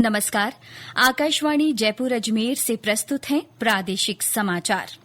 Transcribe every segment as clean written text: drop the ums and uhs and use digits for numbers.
नमस्कार। आकाशवाणी जयपुर अजमेर से प्रस्तुत हैं प्रादेशिक समाचार।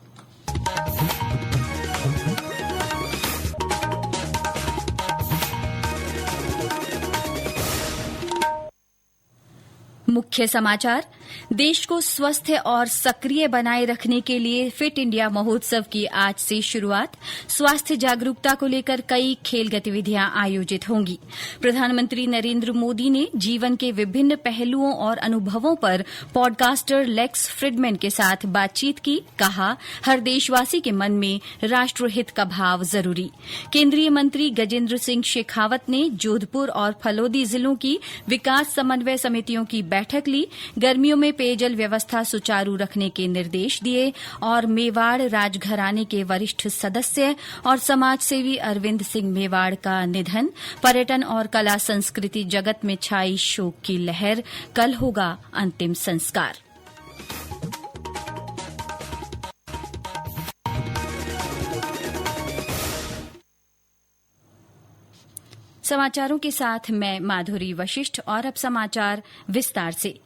मुख्य समाचार। देश को स्वस्थ और सक्रिय बनाए रखने के लिए फिट इंडिया महोत्सव की आज से शुरुआत। स्वास्थ्य जागरूकता को लेकर कई खेल गतिविधियां आयोजित होंगी। प्रधानमंत्री नरेंद्र मोदी ने जीवन के विभिन्न पहलुओं और अनुभवों पर पॉडकास्टर लेक्स फ्रिडमैन के साथ बातचीत की। कहा, हर देशवासी के मन में राष्ट्रहित का भाव जरूरी। केंद्रीय मंत्री गजेंद्र सिंह शेखावत ने जोधपुर और फलोदी जिलों की विकास समन्वय समितियों की बैठक ली। गर्मियों में पेयजल व्यवस्था सुचारू रखने के निर्देश दिए और मेवाड़ राजघराने के वरिष्ठ सदस्य और समाजसेवी अरविंद सिंह मेवाड़ का निधन। पर्यटन और कला संस्कृति जगत में छाई शोक की लहर। कल होगा अंतिम संस्कार। समाचारों के साथ मैं माधुरी वशिष्ठ और अब समाचार विस्तार से।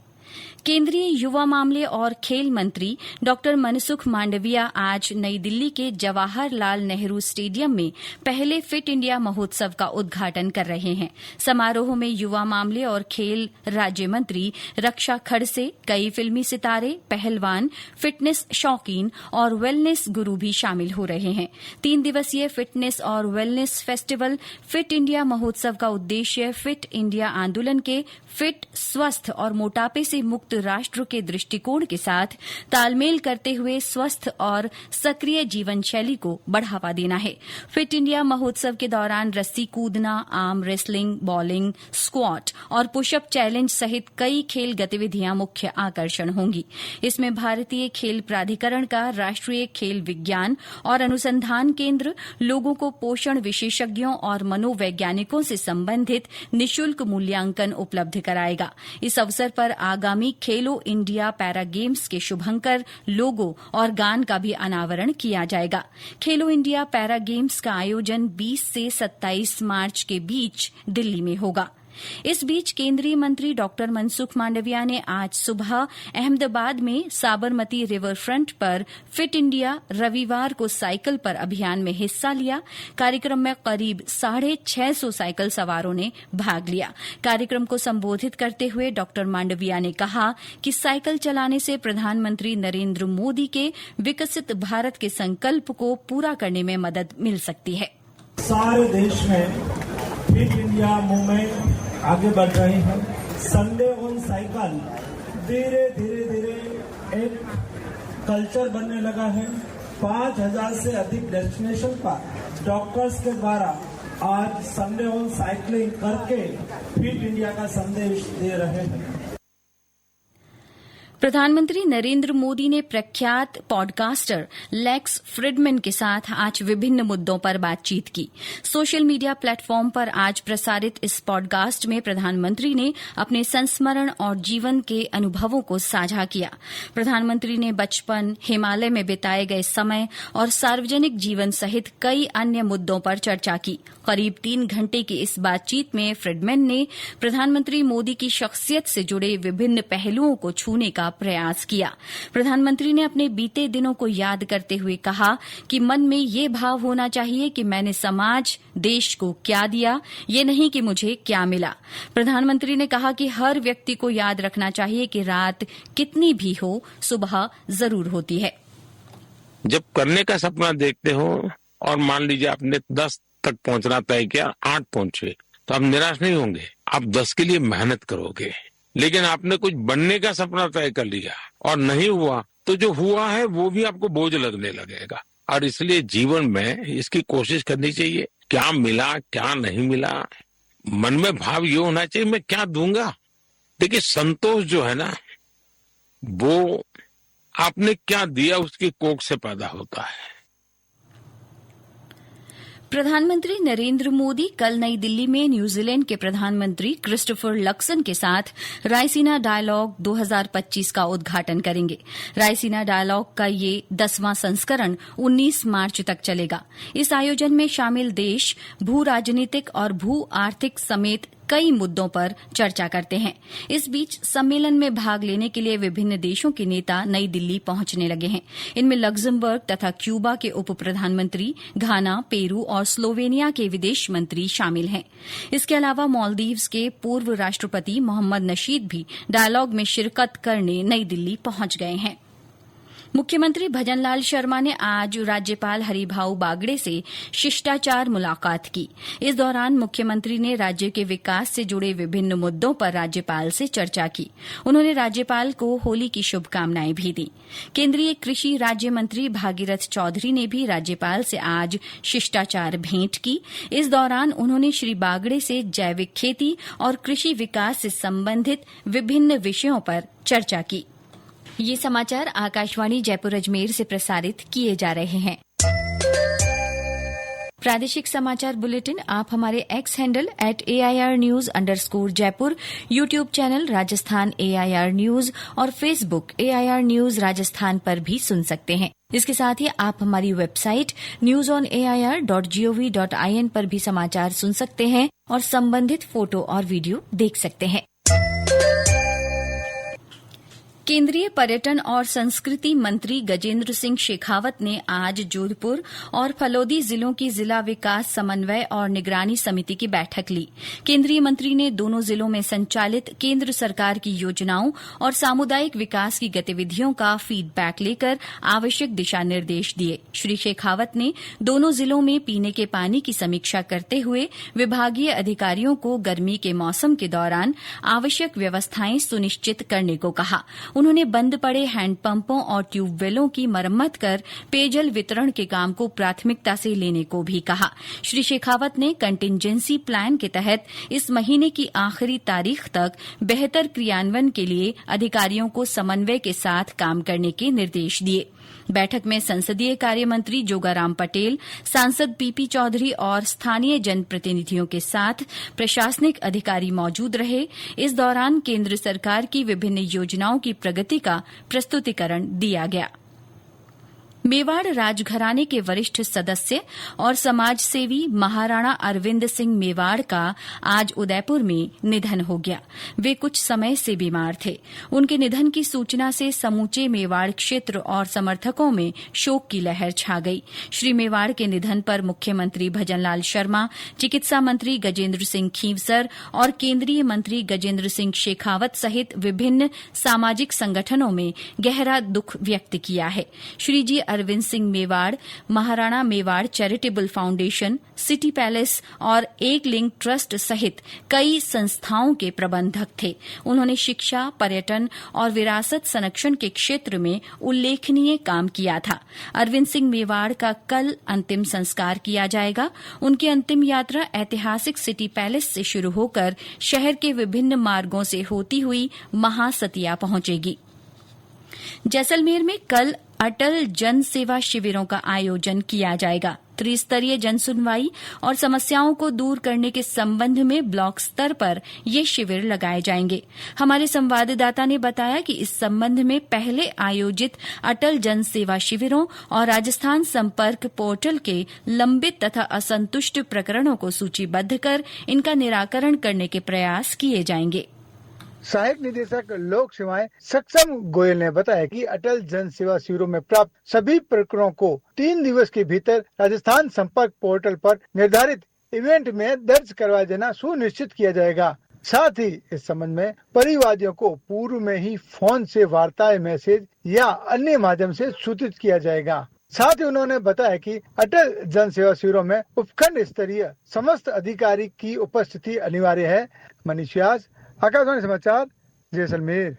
केंद्रीय युवा मामले और खेल मंत्री डॉ मनसुख मांडविया आज नई दिल्ली के जवाहरलाल नेहरू स्टेडियम में पहले फिट इंडिया महोत्सव का उद्घाटन कर रहे हैं। समारोह में युवा मामले और खेल राज्य मंत्री रक्षा खड़से, कई फिल्मी सितारे, पहलवान, फिटनेस शौकीन और वेलनेस गुरु भी शामिल हो रहे हैं। 3 दिवसीय फिटनेस और वेलनेस फेस्टिवल फिट इंडिया महोत्सव का उद्देश्य फिट इंडिया आंदोलन के फिट, स्वस्थ और मोटापे से मुक्त राष्ट्र के दृष्टिकोण के साथ तालमेल करते हुए स्वस्थ और सक्रिय जीवन शैली को बढ़ावा देना है। फिट इंडिया महोत्सव के दौरान रस्सी कूदना, आर्म रेसलिंग, बॉलिंग, स्क्वाट और पुशअप चैलेंज सहित कई खेल गतिविधियां मुख्य आकर्षण होंगी। इसमें भारतीय खेल प्राधिकरण का राष्ट्रीय खेल विज्ञान और अनुसंधान केंद्र लोगों को पोषण विशेषज्ञों और मनोवैज्ञानिकों से संबंधित निशुल्क मूल्यांकन उपलब्ध कराएगा। इस अवसर पर आगामी खेलो इंडिया पैरा गेम्स के शुभंकर, लोगो और गान का भी अनावरण किया जाएगा। खेलो इंडिया पैरा गेम्स का आयोजन 20 से 27 मार्च के बीच दिल्ली में होगा। इस बीच केंद्रीय मंत्री डॉ मनसुख मांडविया ने आज सुबह अहमदाबाद में साबरमती रिवर फ्रंट पर फिट इंडिया रविवार को साइकिल पर अभियान में हिस्सा लिया। कार्यक्रम में करीब 650 साइकिल सवारों ने भाग लिया। कार्यक्रम को संबोधित करते हुए डॉ मांडविया ने कहा कि साइकिल चलाने से प्रधानमंत्री नरेंद्र मोदी के विकसित भारत के संकल्प को पूरा करने में मदद मिल सकती है। सारे देश में फिट इंडिया मूवमेंट आगे बढ़ रही है। संडे ऑन साइकिल धीरे धीरे एक कल्चर बनने लगा है। 5000 से अधिक डेस्टिनेशन पर डॉक्टर्स के द्वारा आज संडे ऑन साइकिलिंग करके फिट इंडिया का संदेश दे रहे हैं। प्रधानमंत्री नरेंद्र मोदी ने प्रख्यात पॉडकास्टर लेक्स फ्रिडमैन के साथ आज विभिन्न मुद्दों पर बातचीत की। सोशल मीडिया प्लेटफॉर्म पर आज प्रसारित इस पॉडकास्ट में प्रधानमंत्री ने अपने संस्मरण और जीवन के अनुभवों को साझा किया। प्रधानमंत्री ने बचपन, हिमालय में बिताए गए समय और सार्वजनिक जीवन सहित कई अन्य मुद्दों पर चर्चा की। करीब 3 घंटे की इस बातचीत में फ्रिडमैन ने प्रधानमंत्री मोदी की शख्सियत से जुड़े विभिन्न पहलुओं को छूने का प्रयास किया। प्रधानमंत्री ने अपने बीते दिनों को याद करते हुए कहा कि मन में ये भाव होना चाहिए कि मैंने समाज, देश को क्या दिया, ये नहीं कि मुझे क्या मिला। प्रधानमंत्री ने कहा कि हर व्यक्ति को याद रखना चाहिए कि रात कितनी भी हो, सुबह जरूर होती है। जब करने का सपना देखते हो और मान लीजिए आपने 10 तक पहुंचना तय किया, 8 पहुंचे, तो आप निराश नहीं होंगे। आप 10 के लिए मेहनत करोगे। लेकिन आपने कुछ बनने का सपना तय कर लिया और नहीं हुआ, तो जो हुआ है वो भी आपको बोझ लगने लगेगा। और इसलिए जीवन में इसकी कोशिश करनी चाहिए, क्या मिला क्या नहीं मिला। मन में भाव ये होना चाहिए मैं क्या दूंगा। देखिए, संतोष जो है ना, वो आपने क्या दिया उसकी कोख से पैदा होता है। प्रधानमंत्री नरेंद्र मोदी कल नई दिल्ली में न्यूजीलैंड के प्रधानमंत्री क्रिस्टोफर लक्सन के साथ रायसीना डायलॉग 2025 का उद्घाटन करेंगे। रायसीना डायलॉग का ये 10वां संस्करण 19 मार्च तक चलेगा। इस आयोजन में शामिल देश भू राजनीतिक और भू आर्थिक समेत कई मुद्दों पर चर्चा करते हैं। इस बीच सम्मेलन में भाग लेने के लिए विभिन्न देशों के नेता नई दिल्ली पहुंचने लगे हैं। इनमें लग्जमबर्ग तथा क्यूबा के उप प्रधानमंत्री, घाना, पेरू और स्लोवेनिया के विदेश मंत्री शामिल हैं। इसके अलावा मालदीव्स के पूर्व राष्ट्रपति मोहम्मद नशीद भी डायलॉग में शिरकत करने नई दिल्ली पहुंच गए हैं। मुख्यमंत्री भजनलाल शर्मा ने आज राज्यपाल हरिभाऊ बागड़े से शिष्टाचार मुलाकात की। इस दौरान मुख्यमंत्री ने राज्य के विकास से जुड़े विभिन्न मुद्दों पर राज्यपाल से चर्चा की। उन्होंने राज्यपाल को होली की शुभकामनाएं भी दी। केंद्रीय कृषि राज्य मंत्री भागीरथ चौधरी ने भी राज्यपाल से आज शिष्टाचार भेंट की। इस दौरान उन्होंने श्री बागड़े से जैविक खेती और कृषि विकास से संबंधित विभिन्न विषयों पर चर्चा की। ये समाचार आकाशवाणी जयपुर अजमेर से प्रसारित किए जा रहे हैं। प्रादेशिक समाचार बुलेटिन आप हमारे एक्स हैंडल @AIRnews_जयपुर, YouTube channel Rajasthan AIR news और फेसबुक AIR न्यूज राजस्थान पर भी सुन सकते हैं। इसके साथ ही आप हमारी वेबसाइट newsonair.gov.in पर भी समाचार सुन सकते हैं और संबंधित फोटो और वीडियो देख सकते हैं। केंद्रीय पर्यटन और संस्कृति मंत्री गजेंद्र सिंह शेखावत ने आज जोधपुर और फलोदी जिलों की जिला विकास समन्वय और निगरानी समिति की बैठक ली। केंद्रीय मंत्री ने दोनों जिलों में संचालित केंद्र सरकार की योजनाओं और सामुदायिक विकास की गतिविधियों का फीडबैक लेकर आवश्यक दिशा निर्देश दिए। श्री शेखावत ने दोनों जिलों में पीने के पानी की समीक्षा करते हुए विभागीय अधिकारियों को गर्मी के मौसम के दौरान आवश्यक व्यवस्थाएं सुनिश्चित करने को कहा। उन्होंने बंद पड़े हैंडपंपों और ट्यूबवेलों की मरम्मत कर पेयजल वितरण के काम को प्राथमिकता से लेने को भी कहा। श्री शेखावत ने कंटिंजेंसी प्लान के तहत इस महीने की आखिरी तारीख तक बेहतर क्रियान्वयन के लिए अधिकारियों को समन्वय के साथ काम करने के निर्देश दिए। बैठक में संसदीय कार्य मंत्री जोगाराम पटेल, सांसद पीपी चौधरी और स्थानीय जनप्रतिनिधियों के साथ प्रशासनिक अधिकारी मौजूद रहे। इस दौरान केंद्र सरकार की विभिन्न योजनाओं की प्रगति का प्रस्तुतिकरण दिया गया। मेवाड़ राजघराने के वरिष्ठ सदस्य और समाजसेवी महाराणा अरविंद सिंह मेवाड़ का आज उदयपुर में निधन हो गया। वे कुछ समय से बीमार थे। उनके निधन की सूचना से समूचे मेवाड़ क्षेत्र और समर्थकों में शोक की लहर छा गई। श्री मेवाड़ के निधन पर मुख्यमंत्री भजनलाल शर्मा, चिकित्सा मंत्री गजेंद्र सिंह खींवसर और केंद्रीय मंत्री गजेंद्र सिंह शेखावत सहित विभिन्न सामाजिक संगठनों में गहरा दुख व्यक्त किया है। Shri ji Arvind Singh Mewar Maharana Mewar charitable foundation, city palace और एक लिंक ट्रस्ट सहित कई संस्थाओं के प्रबंधक थे। उन्होंने शिक्षा, पर्यटन और विरासत संरक्षण के क्षेत्र में उल्लेखनीय काम किया था। अरविंद सिंह मेवाड़ का कल अंतिम संस्कार किया जाएगा। उनकी अंतिम यात्रा ऐतिहासिक सिटी पैलेस से शुरू होकर शहर के विभिन्न मार्गों से होती हुई महासतिया पहुंचेगी। जैसलमेर में कल अटल जन सेवा शिविरों का आयोजन किया जाएगा। त्रिस्तरीय जनसुनवाई और समस्याओं को दूर करने के संबंध में ब्लॉक स्तर पर ये शिविर लगाए जाएंगे। हमारे संवाददाता ने बताया कि इस संबंध में पहले आयोजित अटल जन सेवा शिविरों और राजस्थान संपर्क पोर्टल के लंबित तथा असंतुष्ट प्रकरणों को सूचीबद्ध कर इनका निराकरण करने के प्रयास किए जाएंगे। सहायक निदेशक लोक सेवाएं सक्षम गोयल ने बताया कि अटल जन सेवा शिविरों में प्राप्त सभी प्रकरणों को 3 दिवस के भीतर राजस्थान संपर्क पोर्टल पर निर्धारित इवेंट में दर्ज करवा देना सुनिश्चित किया जाएगा। साथ ही इस संबंध में परिवादियों को पूर्व में ही फोन से वार्ता, मैसेज या अन्य माध्यम से सूचित किया जाएगा। साथ ही उन्होंने बताया कि अटल जन सेवा शिविरों में उपखंड स्तरीय समस्त अधिकारी की उपस्थिति अनिवार्य है। मनीष व्यास, आकाशवाणी समाचार, जैसलमेर।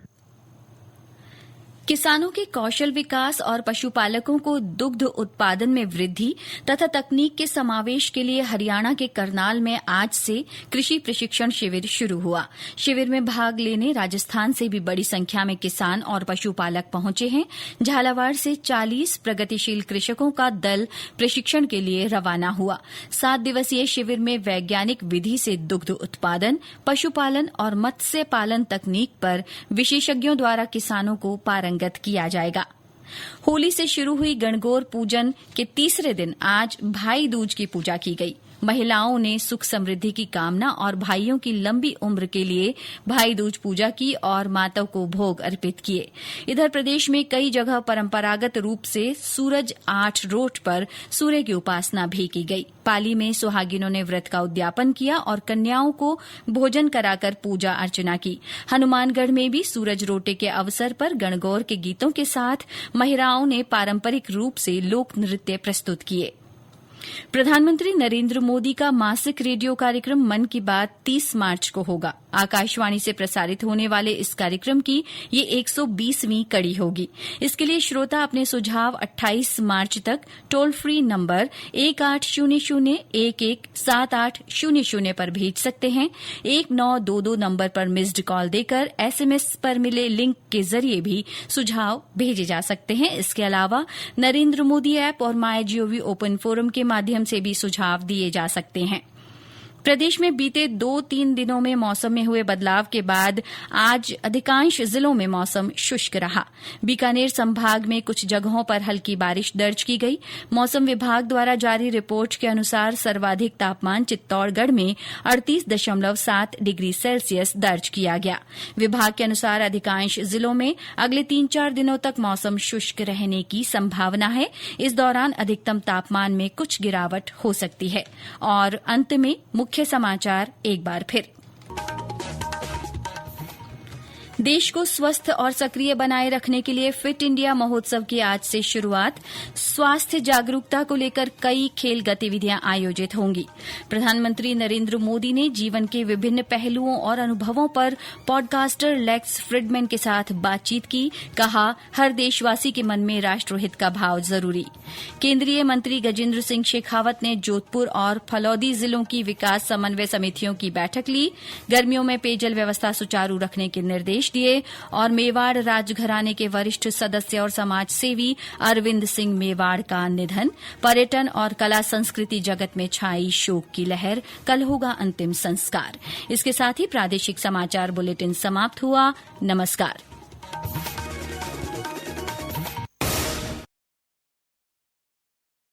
किसानों के कौशल विकास और पशुपालकों को दुग्ध उत्पादन में वृद्धि तथा तकनीक के समावेश के लिए हरियाणा के करनाल में आज से कृषि प्रशिक्षण शिविर शुरू हुआ। शिविर में भाग लेने राजस्थान से भी बड़ी संख्या में किसान और पशुपालक पहुंचे हैं। झालावाड़ से 40 प्रगतिशील कृषकों का दल प्रशिक्षण के लिए रवाना हुआ। 7 दिवसीय शिविर में वैज्ञानिक विधि से दुग्ध उत्पादन, पशुपालन और मत्स्य पालन तकनीक पर विशेषज्ञों द्वारा किसानों को पारंगत किया जाएगा। होली से शुरू हुई गणगौर पूजन के तीसरे दिन आज भाई दूज की पूजा की गई। महिलाओं ने सुख समृद्धि की कामना और भाइयों की लंबी उम्र के लिए भाई दूज पूजा की और माता को भोग अर्पित किए। इधर प्रदेश में कई जगह परंपरागत रूप से सूरज 8 रोट पर सूर्य की उपासना भी की गई। पाली में सुहागिनों ने व्रत का उद्यापन किया और कन्याओं को भोजन कराकर पूजा अर्चना की। हनुमानगढ़ में भी सूरज रोटे के अवसर पर गणगौर के गीतों के साथ महिलाओं ने पारंपरिक रूप से लोक नृत्य प्रस्तुत किए। प्रधानमंत्री नरेंद्र मोदी का मासिक रेडियो कार्यक्रम मन की बात 30 मार्च को होगा। आकाशवाणी से प्रसारित होने वाले इस कार्यक्रम की ये 120वीं कड़ी होगी। इसके लिए श्रोता अपने सुझाव 28 मार्च तक टोल फ्री नंबर 1800-117800 पर भेज सकते हैं। 1922 नंबर पर मिस्ड कॉल देकर SMS पर मिले लिंक के जरिए भी सुझाव भेजे जा सकते हैं। इसके अलावा नरेंद्र मोदी ऐप और माईजीओवी ओपन फोरम के माध्यम से भी सुझाव दिए जा सकते हैं। प्रदेश में बीते 2-3 दिनों में मौसम में हुए बदलाव के बाद आज अधिकांश जिलों में मौसम शुष्क रहा। बीकानेर संभाग में कुछ जगहों पर हल्की बारिश दर्ज की गई। मौसम विभाग द्वारा जारी रिपोर्ट के अनुसार सर्वाधिक तापमान चित्तौड़गढ़ में 38.7 डिग्री सेल्सियस दर्ज किया गया। विभाग के अनुसार अधिकांश जिलों में अगले 3-4 दिनों तक मौसम शुष्क रहने की संभावना है। इस दौरान अधिकतम तापमान में कुछ गिरावट हो सकती है। और अंत में मुख्य समाचार एक बार फिर। देश को स्वस्थ और सक्रिय बनाए रखने के लिए फिट इंडिया महोत्सव की आज से शुरुआत। स्वास्थ्य जागरूकता को लेकर कई खेल गतिविधियां आयोजित होंगी। प्रधानमंत्री नरेंद्र मोदी ने जीवन के विभिन्न पहलुओं और अनुभवों पर पॉडकास्टर लेक्स फ्रिडमैन के साथ बातचीत की। कहा, हर देशवासी के मन में राष्ट्रहित का भाव जरूरी। केंद्रीय मंत्री गजेंद्र सिंह शेखावत ने जोधपुर और फलौदी जिलों की विकास समन्वय समितियों की बैठक ली। गर्मियों में पेयजल व्यवस्था सुचारू रखने के निर्देश दिए। और मेवाड़ राजघराने के वरिष्ठ सदस्य और समाज सेवी अरविंद सिंह मेवाड़ का निधन। पर्यटन और कला संस्कृति जगत में छाई शोक की लहर। कल होगा अंतिम संस्कार। इसके साथ ही प्रादेशिक समाचार बुलेटिन समाप्त हुआ। नमस्कार।